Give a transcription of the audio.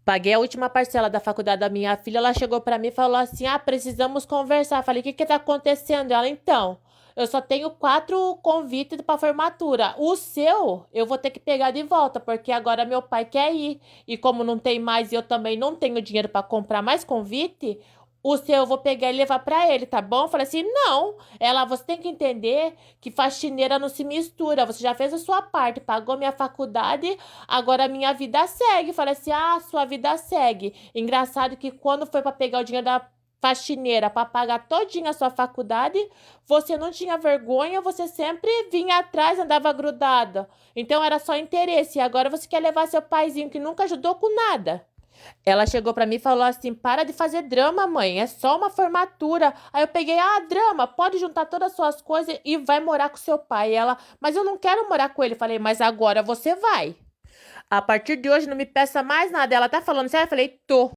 Paguei a última parcela da faculdade da minha filha. Ela chegou pra mim e falou assim: Ah, precisamos conversar. Falei: O que que tá acontecendo? Ela, então, eu só tenho 4 convites pra formatura. O seu, eu vou ter que pegar de volta, porque agora meu pai quer ir. E como não tem mais e eu também não tenho dinheiro pra comprar mais convite, o seu eu vou pegar e levar pra ele, tá bom? Eu falei assim: Não. Ela, você tem que entender que faxineira não se mistura. Você já fez a sua parte, pagou minha faculdade. Agora a minha vida segue. Falei assim: ah, sua vida segue. Engraçado que quando foi para pegar o dinheiro da faxineira para pagar todinha a sua faculdade, você não tinha vergonha, você sempre vinha atrás, andava grudada. Então era só interesse. E agora você quer levar seu paizinho que nunca ajudou com nada. Ela chegou pra mim e falou assim: Para de fazer drama, mãe, é só uma formatura. Aí eu peguei: Ah, drama, pode juntar todas as suas coisas e vai morar com seu pai. E ela: Mas eu não quero morar com ele. Falei: Mas agora você vai. A partir de hoje não me peça mais nada. Ela tá falando sério? Eu falei: Tô.